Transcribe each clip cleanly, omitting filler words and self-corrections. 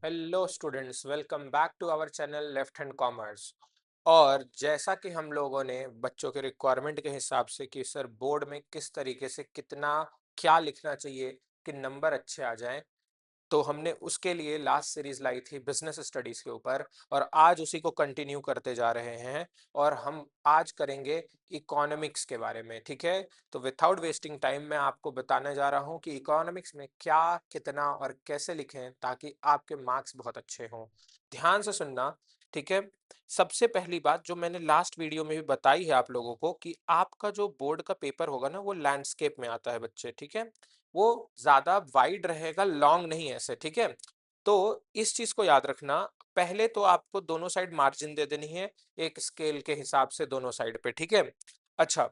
Hello students, welcome back to our channel left hand commerce. और जैसा कि हम लोगों ने बच्चों के रिक्वायरमेंट के हिसाब से कि सर बोर्ड में किस तरीके से कितना क्या लिखना चाहिए कि नंबर अच्छे आ जाएं, तो हमने उसके लिए लास्ट सीरीज लाई थी बिजनेस स्टडीज के ऊपर। और आज उसी को कंटिन्यू करते जा रहे हैं और हम आज करेंगे इकोनॉमिक्स के बारे में। ठीक है, तो विदाउट वेस्टिंग टाइम मैं आपको बताने जा रहा हूँ कि इकोनॉमिक्स में क्या कितना और कैसे लिखें ताकि आपके मार्क्स बहुत अच्छे हों। ध्यान से सुनना। ठीक है, सबसे पहली बात जो मैंने लास्ट वीडियो में भी बताई है आप लोगों को कि आपका जो बोर्ड का पेपर होगा ना वो लैंडस्केप में आता है बच्चे। ठीक है, वो ज्यादा वाइड रहेगा, लॉन्ग नहीं ऐसे। ठीक है, तो इस चीज को याद रखना। पहले तो आपको दोनों साइड मार्जिन दे देनी है एक स्केल के हिसाब से दोनों साइड पे। ठीक है, अच्छा,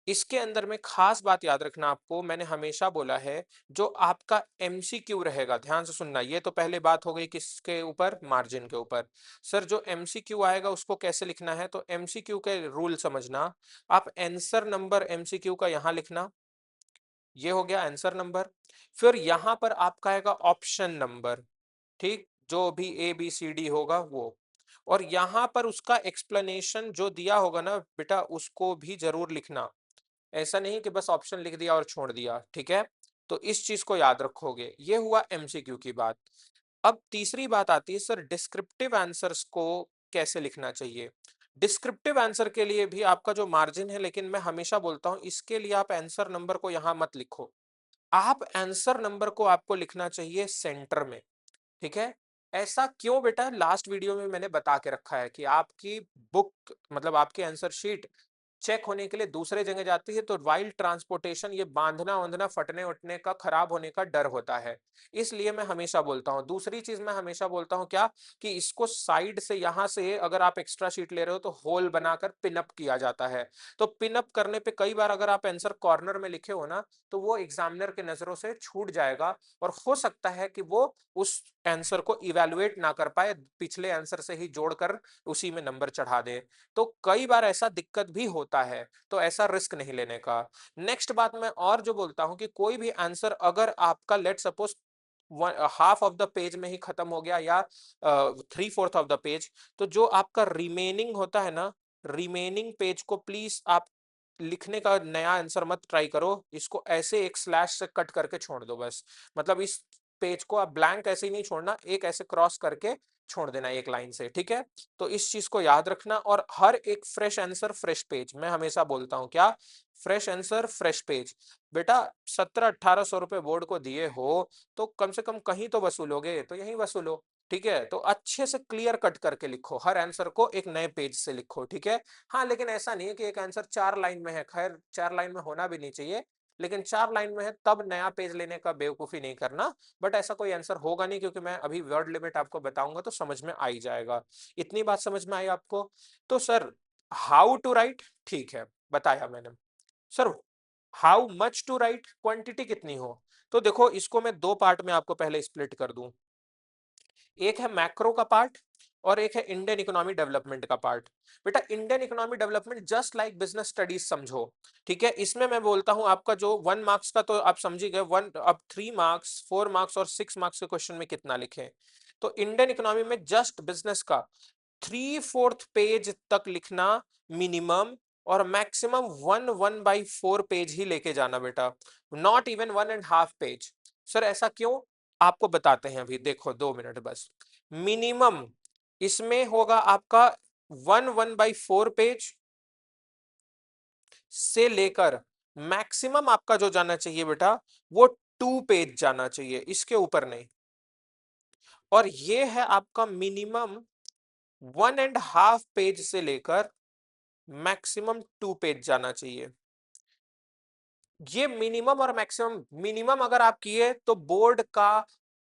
इसके अंदर में खास बात याद रखना आपको, मैंने हमेशा बोला है जो आपका एमसीक्यू रहेगा, ध्यान से सुनना। ये तो पहले बात हो गई किसके ऊपर, मार्जिन के ऊपर। सर जो एमसीक्यू आएगा उसको कैसे लिखना है, तो एमसीक्यू के रूल समझना। आप आंसर नंबर एमसीक्यू का यहां लिखना, ये हो गया आंसर नंबर। फिर यहां पर आपका आएगा ऑप्शन नंबर, ठीक, जो भी ए बी सी डी होगा वो। और यहां पर उसका एक्सप्लेनेशन जो दिया होगा ना बेटा उसको भी जरूर लिखना। ऐसा नहीं कि बस ऑप्शन लिख दिया और छोड़ दिया। ठीक है, तो इस चीज को याद रखोगे। ये हुआ एमसीक्यू की बात। अब तीसरी बात आती है सर डिस्क्रिप्टिव आंसर्स को कैसे लिखना चाहिए। डिस्क्रिप्टिव आंसर के लिए भी आपका जो मार्जिन है, लेकिन मैं हमेशा बोलता हूं इसके लिए आप आंसर नंबर को यहां मत लिखो, आप आंसर नंबर को आपको लिखना चाहिए सेंटर में। ठीक है, ऐसा क्यों बेटा, लास्ट वीडियो में मैंने बता के रखा है कि आपकी बुक मतलब आपकी आंसर शीट चेक होने के लिए दूसरे जगह जाती है, तो वाइल ट्रांसपोर्टेशन ये बांधना वांधना फटने उठने का खराब होने का डर होता है। इसलिए मैं हमेशा बोलता हूँ, दूसरी चीज मैं हमेशा बोलता हूँ क्या, कि इसको साइड से यहां से अगर आप एक्स्ट्रा शीट ले रहे हो तो होल बनाकर पिनअप किया जाता है। तो पिनअप करने पे कई बार अगर आप आंसर कॉर्नर में लिखे हो ना तो वो एग्जामिनर के नजरों से छूट जाएगा और हो सकता है कि वो उस आंसर को इवेलुएट ना कर पाए, पिछले आंसर से ही जोड़कर उसी में नंबर चढ़ा दे। तो कई बार ऐसा दिक्कत भी होता है, तो ऐसा रिस्क नहीं लेने का। नेक्स्ट बात मैं और जो बोलता हूं कि कोई भी आंसर अगर आपका let suppose half of the page में ही खत्म हो गया या 3/4 ऑफ द पेज, तो जो आपका रिमेनिंग होता है ना, रिमेनिंग पेज को प्लीज आप लिखने का नया आंसर मत ट्राई करो, इसको ऐसे एक स्लैश से कट करके छोड़ दो बस। मतलब इस पेज को आप ब्लैंक ऐसे ही नहीं छोड़ना, एक ऐसे क्रॉस करके छोड़ देना एक लाइन से। ठीक है, तो इस चीज को याद रखना। और हर एक फ्रेश आंसर फ्रेश पेज, मैं हमेशा बोलता हूं क्या, फ्रेश आंसर फ्रेश पेज। बेटा 1700-1800 रुपए बोर्ड को दिए हो तो कम से कम कहीं तो वसूलोगे, तो यहीं वसूलो। ठीक है, तो अच्छे से क्लियर कट करके लिखो, हर आंसर को एक नए पेज से लिखो। ठीक है, हाँ लेकिन ऐसा नहीं है कि एक आंसर 4 लाइन में है, खैर 4 लाइन में होना भी नहीं चाहिए, लेकिन 4 लाइन में है तब नया पेज लेने का बेवकूफी नहीं करना। बट ऐसा कोई आंसर होगा नहीं, क्योंकि मैं अभी वर्ड लिमिट आपको बताऊंगा तो समझ में आ ही जाएगा। इतनी बात समझ में आई आपको। तो सर हाउ टू राइट, ठीक है बताया मैंने। Sir how much to write, quantity कितनी हो, तो देखो इसको मैं दो पार्ट में आपको पहले स्प्लिट कर दूं। एक है मैक्रो का पार्ट और एक है इंडियन इकोनॉमी डेवलपमेंट का पार्ट। बेटा Indian economy development just like business studies समझो। ठीक है, इसमें मैं बोलता हूं आपका जो 1 मार्क्स का तो आप समझी गए, वन अब 3 मार्क्स 4 मार्क्स और 6 मार्क्स के क्वेश्चन में कितना लिखे। तो इंडियन इकोनॉमी में जस्ट बिजनेस का 3/4 पेज तक लिखना मिनिमम, और मैक्सिमम 1/4 पेज ही लेके जाना बेटा, नॉट इवन 1.5 पेज। सर ऐसा क्यों, आपको बताते हैं अभी, देखो 2 मिनट बस। मिनिमम इसमें होगा आपका 1/4 पेज से लेकर मैक्सिमम आपका जो जाना चाहिए बेटा वो 2 पेज जाना चाहिए, इसके ऊपर नहीं। और ये है आपका मिनिमम 1.5 पेज से लेकर मैक्सिमम 2 पेज जाना चाहिए। ये मिनिमम और मैक्सिमम, मिनिमम अगर आप किए तो बोर्ड का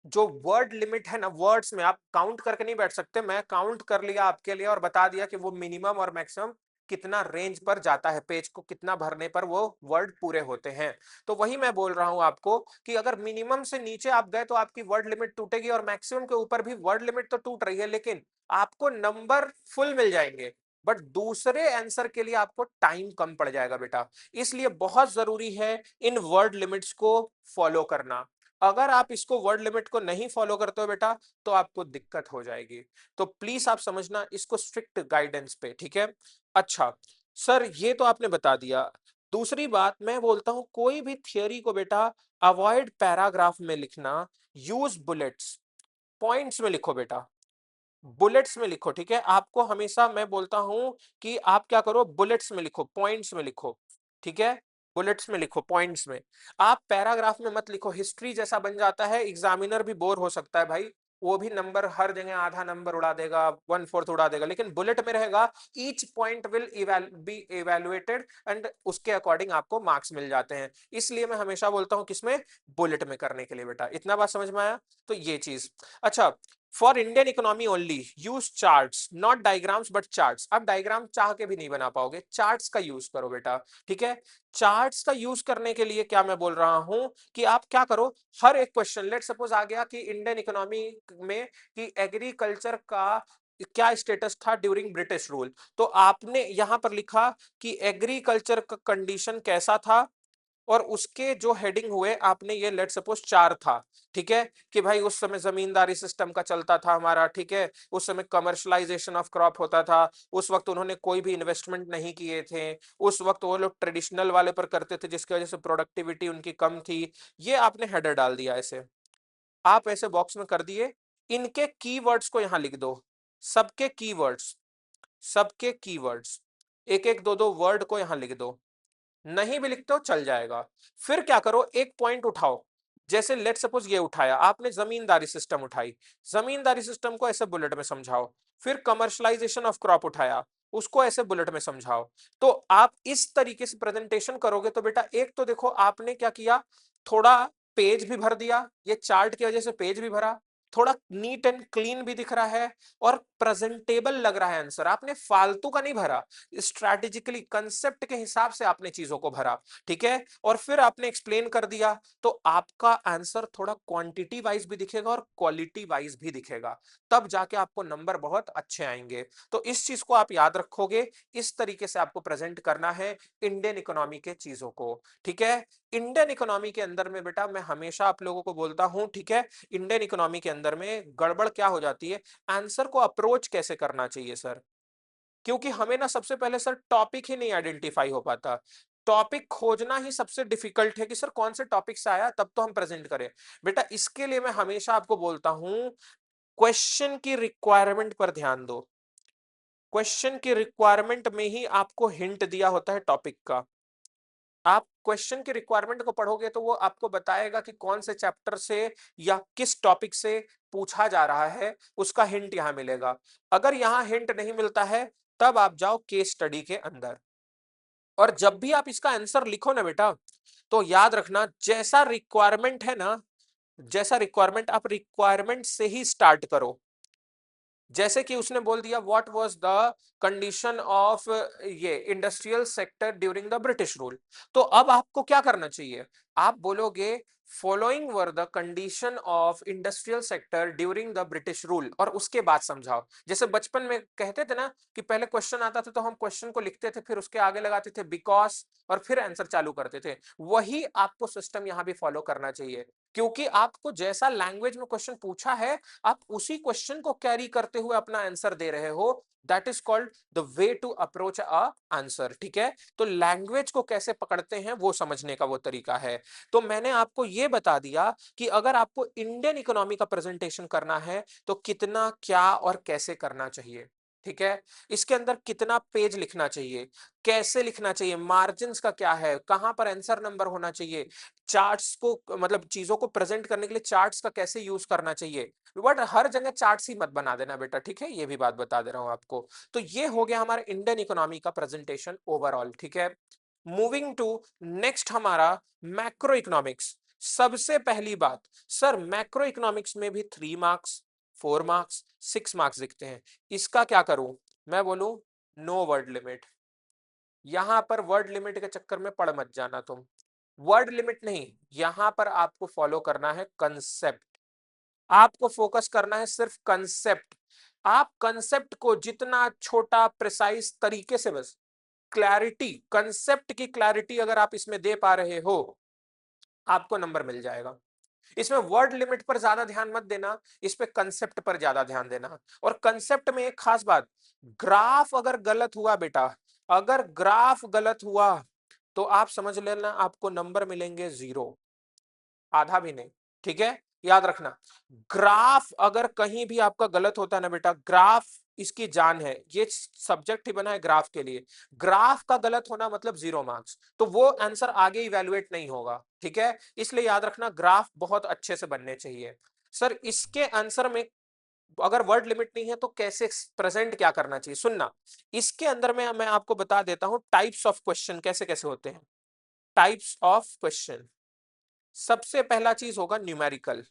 जो वर्ड लिमिट है ना, वर्ड्स में आप काउंट करके नहीं बैठ सकते, मैं काउंट कर लिया आपके लिए और बता दिया कि वो मिनिमम और मैक्सिमम कितना रेंज पर जाता है, पेज को कितना भरने पर वो वर्ड पूरे होते हैं। तो वही मैं बोल रहा हूं आपको कि अगर मिनिमम से नीचे आप गए तो आपकी वर्ड लिमिट टूटेगी, और मैक्सिमम के ऊपर भी वर्ड लिमिट तो टूट रही है लेकिन आपको नंबर फुल मिल जाएंगे, बट दूसरे आंसर के लिए आपको टाइम कम पड़ जाएगा बेटा। इसलिए बहुत जरूरी है इन वर्ड लिमिट्स को फॉलो करना। अगर आप इसको वर्ड लिमिट को नहीं फॉलो करते हो बेटा तो आपको दिक्कत हो जाएगी। तो प्लीज आप समझना इसको स्ट्रिक्ट गाइडेंस पे, ठीक है। अच्छा सर ये तो आपने बता दिया। दूसरी बात मैं बोलता हूं कोई भी थियरी को बेटा अवॉइड पैराग्राफ में लिखना, यूज बुलेट्स, पॉइंट्स में लिखो बेटा, बुलेट्स में लिखो, ठीक है। आपको हमेशा मैं बोलता हूं कि आप क्या करो, बुलेट्स में लिखो, पॉइंट्स में लिखो, ठीक है। बुलेट्स में लिखो, पॉइंट्स में। आप पैराग्राफ में मत लिखो, हिस्ट्री जैसा बन जाता है, एग्जामिनर भी बोर हो सकता है भाई। वो भी नंबर हर जगह आधा नंबर उड़ा देगा, 1/4 उड़ा देगा। लेकिन बुलेट में रहेगा each point will be evaluated and उसके अकॉर्डिंग आपको मार्क्स मिल जाते हैं। इसलिए मैं हमेशा बोलता हूं किसमें, बुलेट में करने के लिए बेटा। इतना बात समझ में आया। तो ये चीज। अच्छा, for Indian economy only use charts, not diagrams but charts. आप डायग्राम चाह के भी नहीं बना पाओगे, चार्ट्स का यूज करो बेटा, ठीक है। चार्ट्स का यूज करने के लिए क्या मैं बोल रहा हूं कि आप क्या करो, हर एक क्वेश्चन, लेट सपोज आ गया कि इंडियन इकोनॉमी में कि एग्रीकल्चर का क्या स्टेटस था ड्यूरिंग ब्रिटिश रूल, तो आपने यहां पर लिखा कि एग्रीकल्चर का कंडीशन कैसा था, और उसके जो हेडिंग हुए आपने ये लेट सपोज 4 था, ठीक है। कि भाई उस समय जमींदारी सिस्टम का चलता था हमारा, ठीक है। उस समय कमर्शलाइजेशन ऑफ क्रॉप होता था, उस वक्त उन्होंने कोई भी इन्वेस्टमेंट नहीं किए थे, उस वक्त वो लोग ट्रेडिशनल वाले पर करते थे जिसकी वजह से प्रोडक्टिविटी उनकी कम थी। ये आपने हेडर डाल दिया ऐसे, आप ऐसे बॉक्स में कर दिए। इनके कीवर्ड्स को यहां लिख दो, सबके कीवर्ड्स, सबके कीवर्ड्स, एक एक दो दो वर्ड को यहां लिख दो। नहीं भी लिखते हो चल जाएगा। फिर क्या करो, एक पॉइंट उठाओ, जैसे लेट सपोज ये उठाया आपने, जमींदारी सिस्टम उठाई, जमींदारी सिस्टम को ऐसे बुलेट में समझाओ। फिर कमर्शलाइजेशन ऑफ क्रॉप उठाया, उसको ऐसे बुलेट में समझाओ। तो आप इस तरीके से प्रेजेंटेशन करोगे तो बेटा एक तो देखो आपने क्या किया, थोड़ा पेज भी भर दिया, ये चार्ट की वजह से पेज भी भरा, थोड़ा नीट एंड क्लीन भी दिख रहा है, और प्रेजेंटेबल लग रहा है आंसर। आपने फालतू का नहीं भरा, स्ट्रैटेजिकली कंसेप्ट के हिसाब से आपने चीजों को भरा, ठीक है। और फिर आपने एक्सप्लेन कर दिया, तो आपका आंसर थोड़ा क्वांटिटी वाइज भी दिखेगा और क्वालिटी वाइज भी दिखेगा, तब जाके आपको नंबर बहुत अच्छे आएंगे। तो इस चीज को आप याद रखोगे, इस तरीके से आपको प्रेजेंट करना है इंडियन इकोनॉमी के चीजों को, ठीक है। इंडियन इकोनॉमी के अंदर में बेटा मैं हमेशा आप लोगों को बोलता हूं, ठीक है, इंडियन इकोनॉमी के अंदर में गड़बड़ क्या हो जाती है, आंसर को अप्रोच कैसे करना चाहिए सर। क्योंकि हमें ना सबसे पहले सर टॉपिक ही नहीं आइडेंटिफाई हो पाता, टॉपिक खोजना ही सबसे डिफिकल्ट है कि सर कौन से टॉपिक से आया तब तो हम प्रेजेंट करें। बेटा इसके लिए मैं हमेशा आपको बोलता हूं, क्वेश्चन की रिक्वायरमेंट पर ध्यान दो। क्वेश्चन की रिक्वायरमेंट में ही आपको हिंट दिया होता है टॉपिक का। आप क्वेश्चन की रिक्वायरमेंट को पढ़ोगे तो वो आपको बताएगा कि कौन से चैप्टर से या किस टॉपिक से पूछा जा रहा है, उसका हिंट यहां मिलेगा। अगर यहां हिंट नहीं मिलता है तब आप जाओ केस स्टडी के अंदर, और जब भी आप इसका आंसर लिखो ना बेटा, तो याद रखना जैसा रिक्वायरमेंट है ना, जैसा रिक्वायरमेंट, आप रिक्वायरमेंट से ही स्टार्ट करो। जैसे कि उसने बोल दिया what was the condition of ये industrial sector during the British rule, तो अब आपको क्या करना चाहिए, आप बोलोगे following were the condition of industrial sector during the British rule, और उसके बाद समझाओ। जैसे बचपन में कहते थे ना कि पहले क्वेश्चन आता था तो हम क्वेश्चन को लिखते थे, फिर उसके आगे लगाते थे बिकॉज, और फिर आंसर चालू करते थे। वही आपको सिस्टम यहां भी फॉलो करना चाहिए, क्योंकि आपको जैसा लैंग्वेज में क्वेश्चन पूछा है आप उसी क्वेश्चन को कैरी करते हुए अपना आंसर दे रहे हो। That is called the way to approach a answer, ठीक है। तो लैंग्वेज को कैसे पकड़ते हैं वो समझने का वो तरीका है। तो मैंने आपको ये बता दिया कि अगर आपको इंडियन इकोनॉमी का प्रेजेंटेशन करना है तो कितना, क्या और कैसे करना चाहिए, ठीक है। इसके अंदर कितना पेज लिखना चाहिए, कैसे लिखना चाहिए, मार्जिन का क्या है, कहां पर आंसर नंबर होना चाहिए, चार्ट्स को मतलब चीजों को प्रेजेंट करने के लिए चार्ट्स का कैसे यूज करना चाहिए। बट हर जगह चार्ट्स ही मत बना देना बेटा, ठीक है, ये भी बात बता दे रहा हूं आपको। तो ये हो गया हमारा इंडियन इकोनॉमी का प्रेजेंटेशन ओवरऑल, ठीक है। मूविंग टू नेक्स्ट हमारा मैक्रो इकोनॉमिक्स। सबसे पहली बात, सर मैक्रो इकोनॉमिक्स में भी 3 मार्क्स, 4 मार्क्स, 6 मार्क्स दिखते हैं, इसका क्या करूं। मैं बोलूं नो वर्ड लिमिट। यहां पर वर्ड लिमिट के चक्कर में पड़ मत जाना तुम, वर्ड लिमिट नहीं, यहां पर आपको फॉलो करना है कंसेप्ट, आपको फोकस करना है सिर्फ कंसेप्ट। आप कंसेप्ट को जितना छोटा प्रिसाइज तरीके से, बस क्लैरिटी, कंसेप्ट की क्लैरिटी अगर आप इसमें दे पा रहे हो आपको नंबर मिल जाएगा। इसमें वर्ड लिमिट पर ज्यादा ध्यान मत देना, इस पे कंसेप्ट पर ज्यादा ध्यान देना। और कंसेप्ट में एक खास बात, ग्राफ अगर गलत हुआ बेटा, अगर ग्राफ गलत हुआ तो आप समझ लेना आपको नंबर मिलेंगे 0, आधा भी नहीं। ठीक है, याद रखना, ग्राफ अगर कहीं भी आपका गलत होता है ना बेटा, ग्राफ इसकी जान है, ये सब्जेक्ट ही बना है ग्राफ के लिए, ग्राफ का गलत होना मतलब 0 मार्क्स, तो वो आंसर आगे इवेलुएट नहीं होगा। ठीक है, इसलिए याद रखना ग्राफ बहुत अच्छे से बनने चाहिए। सर इसके आंसर में अगर वर्ड लिमिट नहीं है तो कैसे प्रेजेंट क्या करना चाहिए, सुनना। इसके अंदर में मैं आपको बता देता हूं टाइप्स ऑफ क्वेश्चन कैसे कैसे होते हैं। टाइप्स ऑफ क्वेश्चन, सबसे पहला चीज होगा न्यूमेरिकल।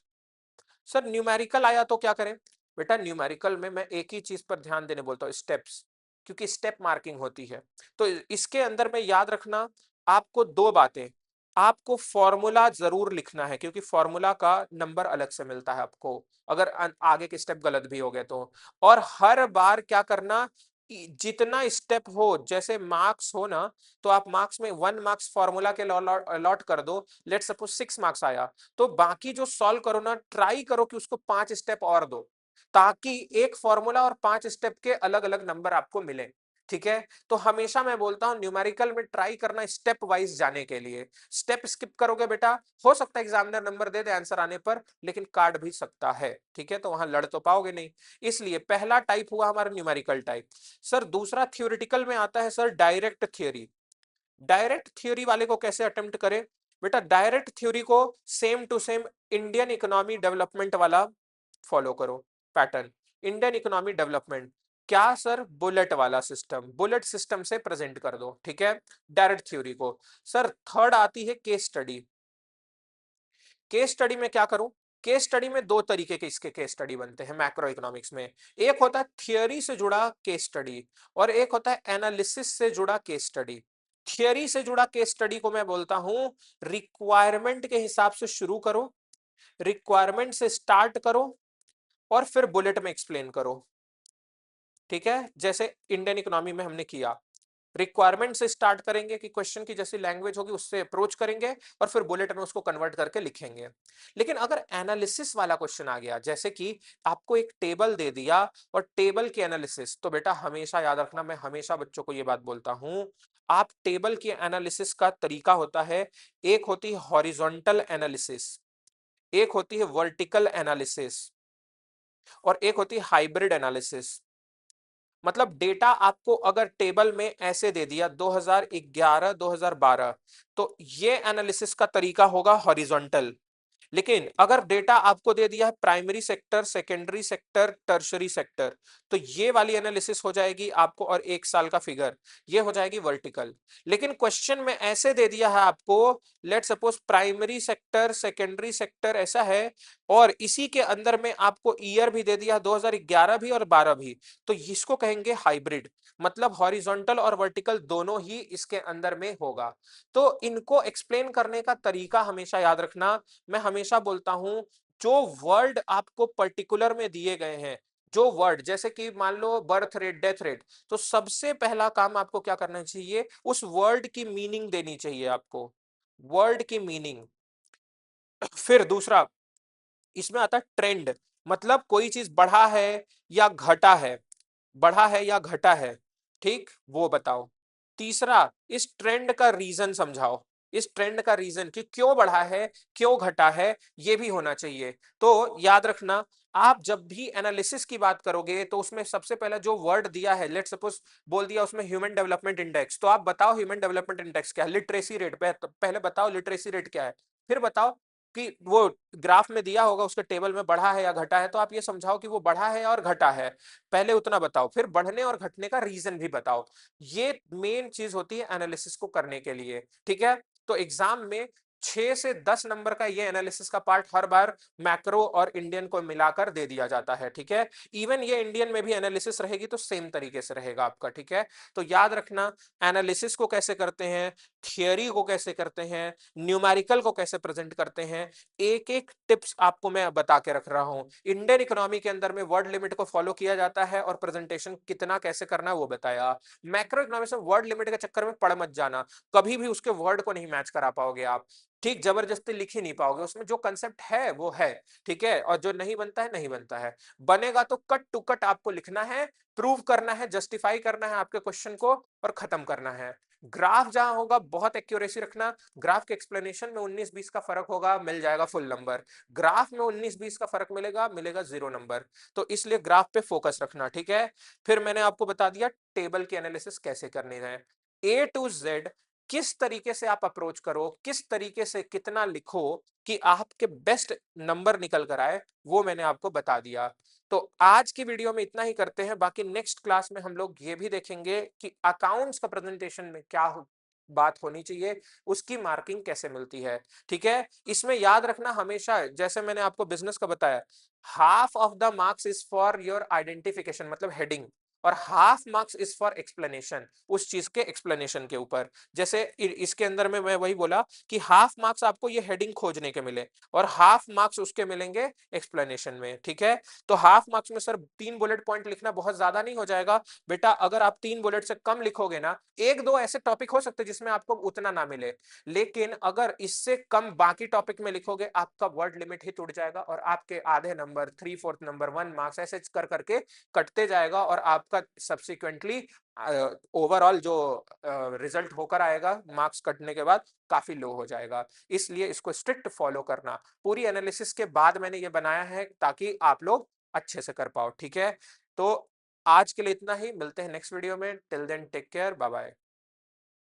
सर न्यूमेरिकल आया तो क्या करें, बेटा न्यूमेरिकल में मैं एक ही चीज पर ध्यान देने बोलता हूँ, स्टेप्स, क्योंकि स्टेप मार्किंग होती है। तो इसके अंदर में याद रखना आपको दो बातें, आपको फॉर्मूला जरूर लिखना है, क्योंकि फॉर्मूला का नंबर अलग से मिलता है आपको अगर आगे के स्टेप गलत भी हो गए तो। और हर बार क्या करना, जितना स्टेप हो, जैसे मार्क्स हो ना, तो आप मार्क्स में 1 मार्क्स फॉर्मूला के अलॉट कर दो। लेट सपोज 6 मार्क्स आया, तो बाकी जो सॉल्व करो ना, ट्राई करो कि उसको 5 स्टेप और दो, ताकि एक फॉर्मूला और 5 स्टेप के अलग अलग नंबर आपको मिले। ठीक है, तो हमेशा मैं बोलता हूं न्यूमेरिकल में ट्राई करना स्टेप वाइज जाने के लिए। स्टेप स्किप करोगे बेटा, हो सकता है एग्जामिनर नंबर दे दे आंसर आने पर, लेकिन काट भी सकता है। ठीक है, तो वहां लड़ तो पाओगे नहीं। इसलिए पहला टाइप हुआ हमारा न्यूमेरिकल टाइप। सर दूसरा थ्योरेटिकल में आता है sir direct theory. Direct theory वाले को कैसे अटेम्प्ट करें, बेटा डायरेक्ट थ्योरी को same to same Indian economy development वाला फॉलो करो पैटर्न। इंडियन इकोनॉमी डेवलपमेंट क्या सर, बुलेट वाला सिस्टम, बुलेट सिस्टम से प्रेजेंट कर दो। ठीक है, डायरेक्ट थ्योरी को। सर थर्ड आती है केस स्टडी। केस स्टडी में क्या करूं, केस स्टडी में दो तरीके के इसके केस स्टडी बनते हैं मैक्रो इकोनॉमिक्स में। एक होता है थियरी से जुड़ा केस स्टडी, और एक होता है एनालिसिस से जुड़ा केस स्टडी। थियरी से जुड़ा केस स्टडी को मैं बोलता हूं रिक्वायरमेंट के हिसाब से शुरू करो, रिक्वायरमेंट से स्टार्ट करो, और फिर बुलेट में एक्सप्लेन करो। ठीक है, जैसे इंडियन इकोनॉमी में हमने किया, रिक्वायरमेंट से स्टार्ट करेंगे कि क्वेश्चन की जैसी लैंग्वेज होगी उससे अप्रोच करेंगे, और फिर बुलेट में उसको कन्वर्ट करके लिखेंगे। लेकिन अगर एनालिसिस वाला क्वेश्चन आ गया, जैसे कि आपको एक टेबल दे दिया और टेबल की एनालिसिस, तो बेटा हमेशा याद रखना, मैं हमेशा बच्चों को ये बात बोलता हूं, आप टेबल की एनालिसिस का तरीका होता है, एक होती है हॉरिजॉन्टल एनालिसिस, एक होती है वर्टिकल एनालिसिस, और एक होती है हाइब्रिड एनालिसिस। मतलब डेटा आपको अगर टेबल में ऐसे दे दिया 2011 2012, तो ये एनालिसिस का तरीका होगा हॉरिजॉन्टल। लेकिन अगर डेटा आपको दे दिया है primary sector, secondary sector, tertiary sector, तो ये वाली एनालिसिस हो जाएगी आपको, और 1 साल का फिगर, ये हो जाएगी वर्टिकल। लेकिन क्वेश्चन में ऐसे दे दिया है आपको, let suppose primary sector, secondary sector ऐसा है, और इसी के अंदर में आपको ईयर भी दे दिया 2011 भी और 12 भी, तो इसको कहेंगे हाइब्रिड। मतलब हॉरिजॉन्टल और वर्टिकल दोनों ही इसके अंदर में होगा। तो इनको एक्सप्लेन करने का तरीका हमेशा याद रखना, मैं हमेशा बोलता हूं जो वर्ड आपको पर्टिकुलर में दिए गए हैं, जो वर्ड जैसे कि मान low birth rate, death rate, तो सबसे पहला काम आपको क्या करना चाहिए, उस वर्ड की मीनिंग देनी चाहिए आपको, वर्ड की मीनिंग। फिर दूसरा इसमें आता है ट्रेंड, मतलब कोई चीज बढ़ा है या घटा है, बढ़ा है या घटा है, ठीक वो बताओ। तीसरा इस ट्रेंड का रीजन समझाओ, इस ट्रेंड का रीजन कि क्यों बढ़ा है, क्यों घटा है, ये भी होना चाहिए। तो याद रखना, आप जब भी एनालिसिस की बात करोगे तो उसमें सबसे पहला जो वर्ड दिया है, लेट सपोज बोल दिया उसमें ह्यूमन डेवलपमेंट इंडेक्स, तो आप बताओ ह्यूमन डेवलपमेंट इंडेक्स क्या है, लिटरेसी रेट पे पहले बताओ लिटरेसी रेट क्या है, फिर बताओ कि वो ग्राफ में दिया होगा उसके टेबल में बढ़ा है या घटा है, तो आप ये समझाओ कि वो बढ़ा है और घटा है, पहले उतना बताओ, फिर बढ़ने और घटने का रीजन भी बताओ। ये मेन चीज होती है एनालिसिस को करने के लिए। ठीक है, तो एग्जाम में 6 से 10 नंबर का ये एनालिसिस का पार्ट हर बार मैक्रो और इंडियन को मिलाकर दे दिया जाता है। ठीक है, इवन ये इंडियन में भी एनालिसिस रहेगी तो सेम तरीके से रहेगा आपका। ठीक है, तो याद रखना एनालिसिस को कैसे करते हैं, थियरी को कैसे करते हैं, न्यूमेरिकल को कैसे प्रेजेंट करते हैं, एक एक टिप्स आपको मैं बता के रख रहा हूं। इंडियन इकोनॉमी के अंदर में वर्ड लिमिट को फॉलो किया जाता है और प्रेजेंटेशन कितना कैसे करना है वो बताया। मैक्रो इकोनॉमिक्स में वर्ड लिमिट के चक्कर में पड़ मत जाना, कभी भी उसके वर्ड को नहीं मैच करा पाओगे आप। ठीक, जबरदस्ती लिख ही नहीं पाओगे, उसमें जो कंसेप्ट है वो है, ठीक है? और जो नहीं बनता है, नहीं बनता है। बनेगा तो कट टू कट आपको लिखना है, प्रूव करना है, जस्टिफाई करना है आपके क्वेश्चन को और खत्म करना है। ग्राफ जहां होगा बहुत एक्यूरेसी रखना, ग्राफ के एक्सप्लेनेशन में 19-20 का फर्क होगा, मिल जाएगा फुल नंबर। ग्राफ में 19-20 का फर्क मिलेगा, मिलेगा 0 नंबर। तो इसलिए ग्राफ पे फोकस रखना, ठीक है? फिर मैंने आपको बता दिया टेबल की एनालिसिस कैसे करनी है। ए टू जेड किस तरीके से आप अप्रोच करो, किस तरीके से कितना लिखो कि आपके बेस्ट नंबर निकल कर आए, वो मैंने आपको बता दिया। तो आज की वीडियो में इतना ही करते हैं, बाकी नेक्स्ट क्लास में हम लोग ये भी देखेंगे कि अकाउंट्स का प्रेजेंटेशन में क्या बात होनी चाहिए, उसकी मार्किंग कैसे मिलती है, ठीक है? इसमें याद रखना हमेशा, जैसे मैंने आपको बिजनेस का बताया, half of the marks is for your identification, मतलब हेडिंग, और half marks is for explanation, उस चीज के एक्सप्लेनेशन के ऊपर। जैसे इसके अंदर में मैं वही बोला कि हाफ मार्क्स आपको ये हेडिंग खोजने के मिले और हाफ मार्क्स उसके मिलेंगे एक्सप्लेनेशन में, ठीक है? तो हाफ मार्क्स में सर 3 बुलेट पॉइंट लिखना बहुत ज्यादा नहीं हो जाएगा बेटा? अगर आप 3 बुलेट से कम लिखोगे ना, एक दो ऐसे टॉपिक हो सकते हैं जिसमें आपको उतना ना मिले, लेकिन अगर इससे कम बाकी टॉपिक में लिखोगे, आपका वर्ड लिमिट ही टूट जाएगा और आपके आधे नंबर, 3/4 नंबर, 1 मार्क्स ऐसे कर करके कटते जाएगा और आपका सब्सिक्वेंटली ओवरऑल जो रिजल्ट होकर आएगा मार्क्स कटने के बाद, काफी लो हो जाएगा। इसलिए इसको स्ट्रिक्ट फॉलो करना। पूरी एनालिसिस के बाद मैंने ये बनाया है ताकि आप लोग अच्छे से कर पाओ, ठीक है? तो आज के लिए इतना ही, मिलते हैं नेक्स्ट वीडियो में। Till then take care, bye bye.